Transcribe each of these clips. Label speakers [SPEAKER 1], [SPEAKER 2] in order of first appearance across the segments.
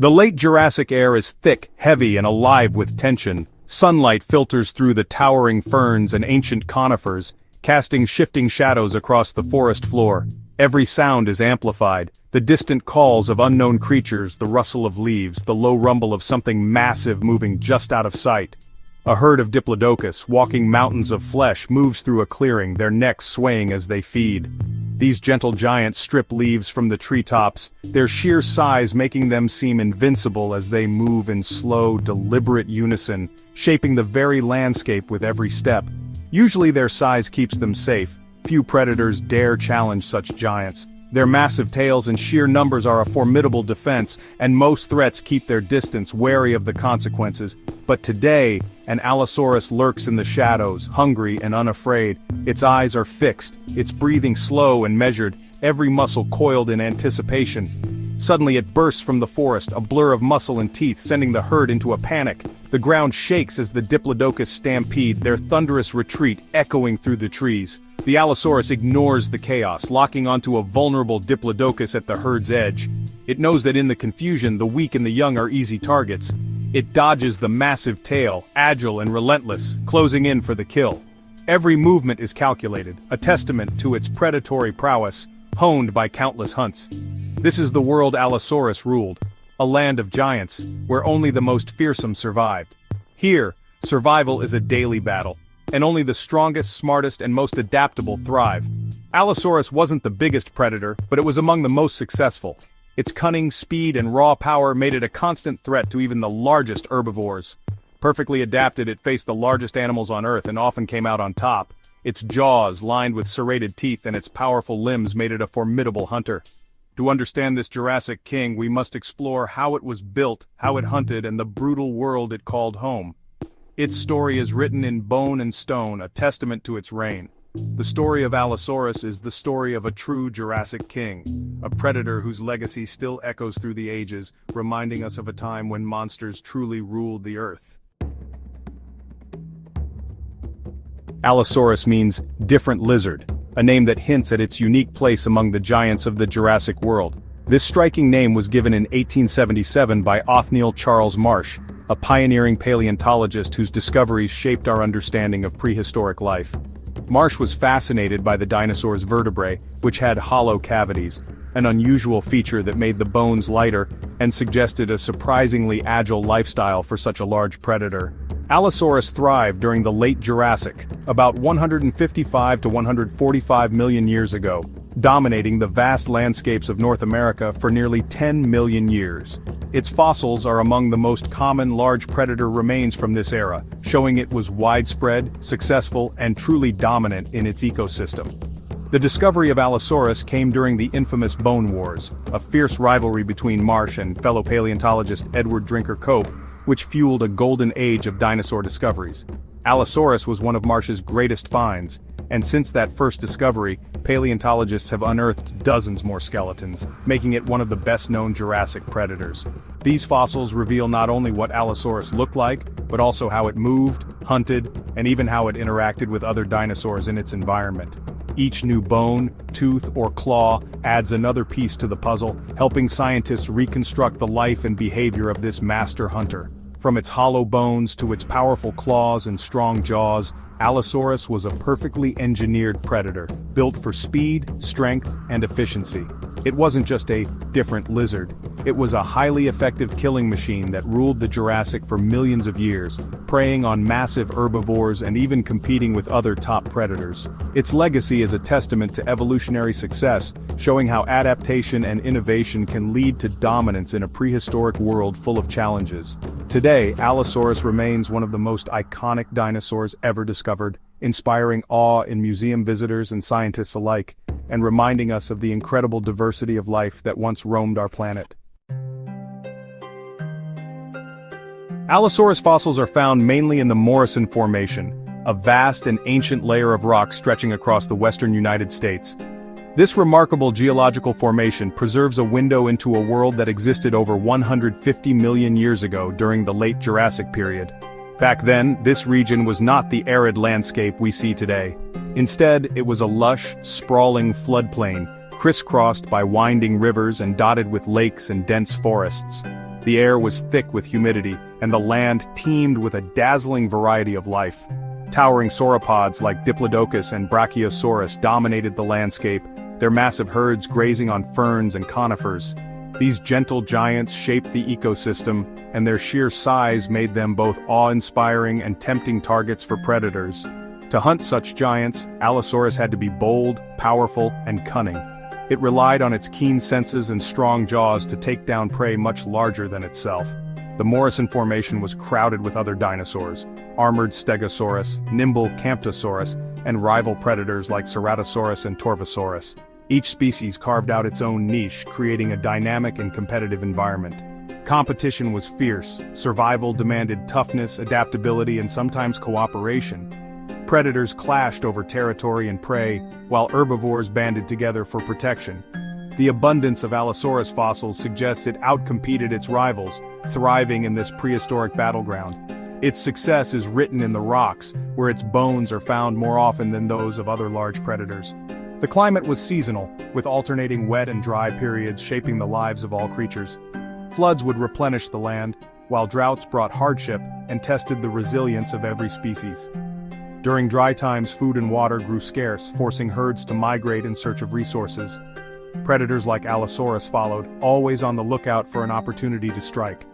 [SPEAKER 1] The late Jurassic air is thick, heavy, and alive with tension. Sunlight filters through the towering ferns and ancient conifers, casting shifting shadows across the forest floor. Every sound is amplified, the distant calls of unknown creatures, the rustle of leaves, the low rumble of something massive moving just out of sight. A herd of diplodocus, walking mountains of flesh, moves through a clearing, their necks swaying as they feed. These gentle giants strip leaves from the treetops, their sheer size making them seem invincible as they move in slow, deliberate unison, shaping the very landscape with every step. Usually their size keeps them safe. Few predators dare challenge such giants. Their massive tails and sheer numbers are a formidable defense, and most threats keep their distance, wary of the consequences. But today, an Allosaurus lurks in the shadows, hungry and unafraid. Its eyes are fixed, its breathing slow and measured, every muscle coiled in anticipation. Suddenly it bursts from the forest, a blur of muscle and teeth sending the herd into a panic. The ground shakes as the diplodocus stampede, their thunderous retreat echoing through the trees. The Allosaurus ignores the chaos, locking onto a vulnerable diplodocus at the herd's edge. It knows that in the confusion, the weak and the young are easy targets. It dodges the massive tail, agile and relentless, closing in for the kill. Every movement is calculated, a testament to its predatory prowess, honed by countless hunts. This is the world Allosaurus ruled, a land of giants, where only the most fearsome survived. Here, survival is a daily battle, and only the strongest, smartest, and most adaptable thrive. Allosaurus wasn't the biggest predator, but it was among the most successful. Its cunning, speed, and raw power made it a constant threat to even the largest herbivores. Perfectly adapted, it faced the largest animals on Earth and often came out on top. Its jaws, lined with serrated teeth, and its powerful limbs made it a formidable hunter. To understand this Jurassic king, we must explore how it was built, how it hunted, and the brutal world it called home. Its story is written in bone and stone, a testament to its reign. The story of Allosaurus is the story of a true Jurassic king, a predator whose legacy still echoes through the ages, reminding us of a time when monsters truly ruled the earth. Allosaurus means different lizard, a name that hints at its unique place among the giants of the Jurassic world. This striking name was given in 1877 by Othniel Charles Marsh, a pioneering paleontologist whose discoveries shaped our understanding of prehistoric life. Marsh was fascinated by the dinosaurs' vertebrae, which had hollow cavities, an unusual feature that made the bones lighter and suggested a surprisingly agile lifestyle for such a large predator. Allosaurus thrived during the late Jurassic, about 155 to 145 million years ago, dominating the vast landscapes of North America for nearly 10 million years. Its fossils are among the most common large predator remains from this era, showing it was widespread, successful, and truly dominant in its ecosystem. The discovery of Allosaurus came during the infamous Bone Wars, a fierce rivalry between Marsh and fellow paleontologist Edward Drinker Cope, which fueled a golden age of dinosaur discoveries. Allosaurus was one of Marsh's greatest finds, and since that first discovery, paleontologists have unearthed dozens more skeletons, making it one of the best-known Jurassic predators. These fossils reveal not only what Allosaurus looked like, but also how it moved, hunted, and even how it interacted with other dinosaurs in its environment. Each new bone, tooth, or claw adds another piece to the puzzle, helping scientists reconstruct the life and behavior of this master hunter. From its hollow bones to its powerful claws and strong jaws, Allosaurus was a perfectly engineered predator, built for speed, strength, and efficiency. It wasn't just a different lizard. It was a highly effective killing machine that ruled the Jurassic for millions of years, preying on massive herbivores and even competing with other top predators. Its legacy is a testament to evolutionary success, showing how adaptation and innovation can lead to dominance in a prehistoric world full of challenges. Today, Allosaurus remains one of the most iconic dinosaurs ever discovered, inspiring awe in museum visitors and scientists alike, and reminding us of the incredible diversity of life that once roamed our planet. Allosaurus fossils are found mainly in the Morrison Formation, a vast and ancient layer of rock stretching across the western United States. This remarkable geological formation preserves a window into a world that existed over 150 million years ago during the late Jurassic period. Back then, this region was not the arid landscape we see today. Instead, it was a lush, sprawling floodplain, crisscrossed by winding rivers and dotted with lakes and dense forests. The air was thick with humidity, and the land teemed with a dazzling variety of life. Towering sauropods like Diplodocus and Brachiosaurus dominated the landscape, their massive herds grazing on ferns and conifers. These gentle giants shaped the ecosystem, and their sheer size made them both awe-inspiring and tempting targets for predators. To hunt such giants, Allosaurus had to be bold, powerful, and cunning. It relied on its keen senses and strong jaws to take down prey much larger than itself. The Morrison Formation was crowded with other dinosaurs: armored Stegosaurus, nimble Camptosaurus, and rival predators like Ceratosaurus and Torvosaurus. Each species carved out its own niche, creating a dynamic and competitive environment. Competition was fierce. Survival demanded toughness, adaptability, and sometimes cooperation. Predators clashed over territory and prey, while herbivores banded together for protection. The abundance of Allosaurus fossils suggests it outcompeted its rivals, thriving in this prehistoric battleground. Its success is written in the rocks, where its bones are found more often than those of other large predators. The climate was seasonal, with alternating wet and dry periods shaping the lives of all creatures. Floods would replenish the land, while droughts brought hardship and tested the resilience of every species. During dry times, food and water grew scarce, forcing herds to migrate in search of resources. Predators like Allosaurus followed, always on the lookout for an opportunity to strike.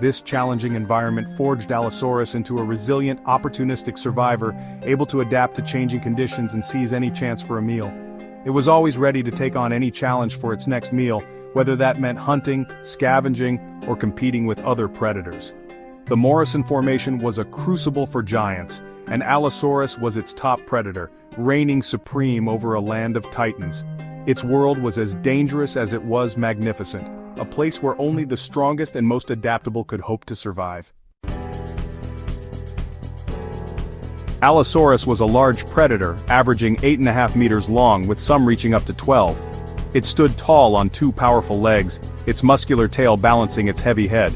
[SPEAKER 1] This challenging environment forged Allosaurus into a resilient, opportunistic survivor, able to adapt to changing conditions and seize any chance for a meal. It was always ready to take on any challenge for its next meal, whether that meant hunting, scavenging, or competing with other predators. The Morrison Formation was a crucible for giants, and Allosaurus was its top predator, reigning supreme over a land of titans. Its world was as dangerous as it was magnificent, a place where only the strongest and most adaptable could hope to survive. Allosaurus was a large predator, averaging 8.5 meters long, with some reaching up to 12. It stood tall on two powerful legs, its muscular tail balancing its heavy head.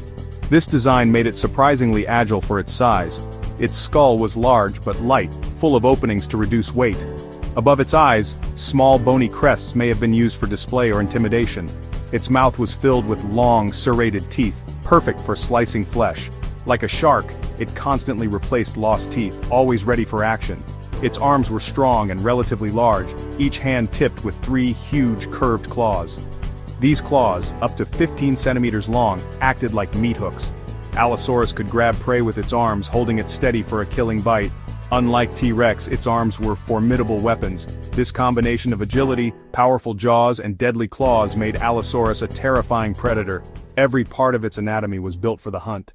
[SPEAKER 1] This design made it surprisingly agile for its size. Its skull was large but light, full of openings to reduce weight. Above its eyes, small bony crests may have been used for display or intimidation. Its mouth was filled with long, serrated teeth, perfect for slicing flesh. Like a shark, it constantly replaced lost teeth, always ready for action. Its arms were strong and relatively large, each hand tipped with 3 huge curved claws. These claws, up to 15 centimeters long, acted like meat hooks. Allosaurus could grab prey with its arms, holding it steady for a killing bite. Unlike T-Rex, its arms were formidable weapons. This combination of agility, powerful jaws, and deadly claws made Allosaurus a terrifying predator. Every part of its anatomy was built for the hunt.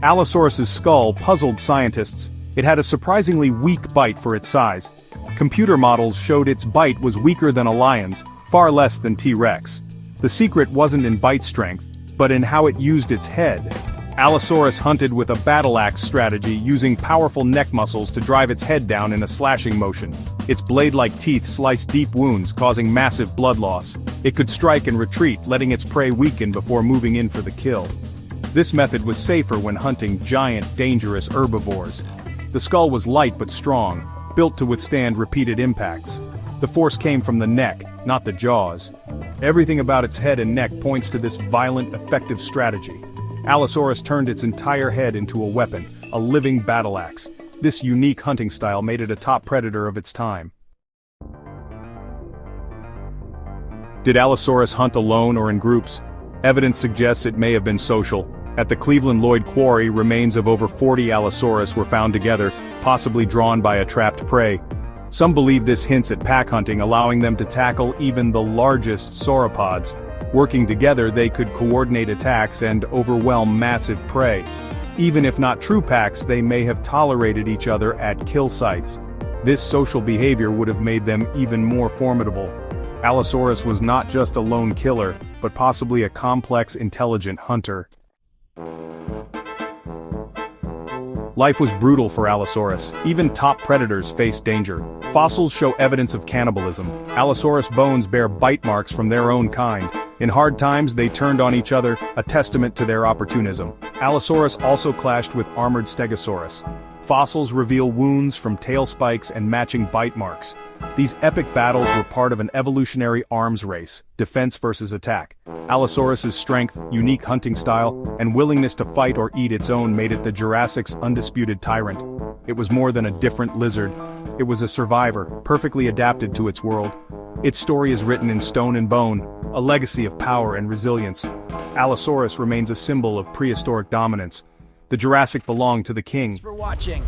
[SPEAKER 1] Allosaurus's skull puzzled scientists. It had a surprisingly weak bite for its size. Computer models showed its bite was weaker than a lion's, far less than T-Rex. The secret wasn't in bite strength, but in how it used its head. Allosaurus hunted with a battle axe strategy, using powerful neck muscles to drive its head down in a slashing motion. Its blade-like teeth sliced deep wounds, causing massive blood loss. It could strike and retreat, letting its prey weaken before moving in for the kill. This method was safer when hunting giant, dangerous herbivores. The skull was light but strong, built to withstand repeated impacts. The force came from the neck, not the jaws. Everything about its head and neck points to this violent, effective strategy. Allosaurus turned its entire head into a weapon, a living battle axe. This unique hunting style made it a top predator of its time. Did Allosaurus hunt alone or in groups? Evidence suggests it may have been social. At the Cleveland Lloyd Quarry, remains of over 40 Allosaurus were found together, possibly drawn by a trapped prey. Some believe this hints at pack hunting, allowing them to tackle even the largest sauropods. Working together, they could coordinate attacks and overwhelm massive prey. Even if not true packs, they may have tolerated each other at kill sites. This social behavior would have made them even more formidable. Allosaurus was not just a lone killer, but possibly a complex, intelligent hunter. Life was brutal for Allosaurus. Even top predators faced danger. Fossils show evidence of cannibalism. Allosaurus bones bear bite marks from their own kind. In hard times, they turned on each other, a testament to their opportunism. Allosaurus also clashed with armored Stegosaurus. Fossils reveal wounds from tail spikes and matching bite marks. These epic battles were part of an evolutionary arms race, defense versus attack. Allosaurus's strength, unique hunting style, and willingness to fight or eat its own made it the Jurassic's undisputed tyrant. It was more than a different lizard. It was a survivor, perfectly adapted to its world. Its story is written in stone and bone, a legacy of power and resilience. Allosaurus remains a symbol of prehistoric dominance. The Jurassic belonged to the king.
[SPEAKER 2] Thanks for watching.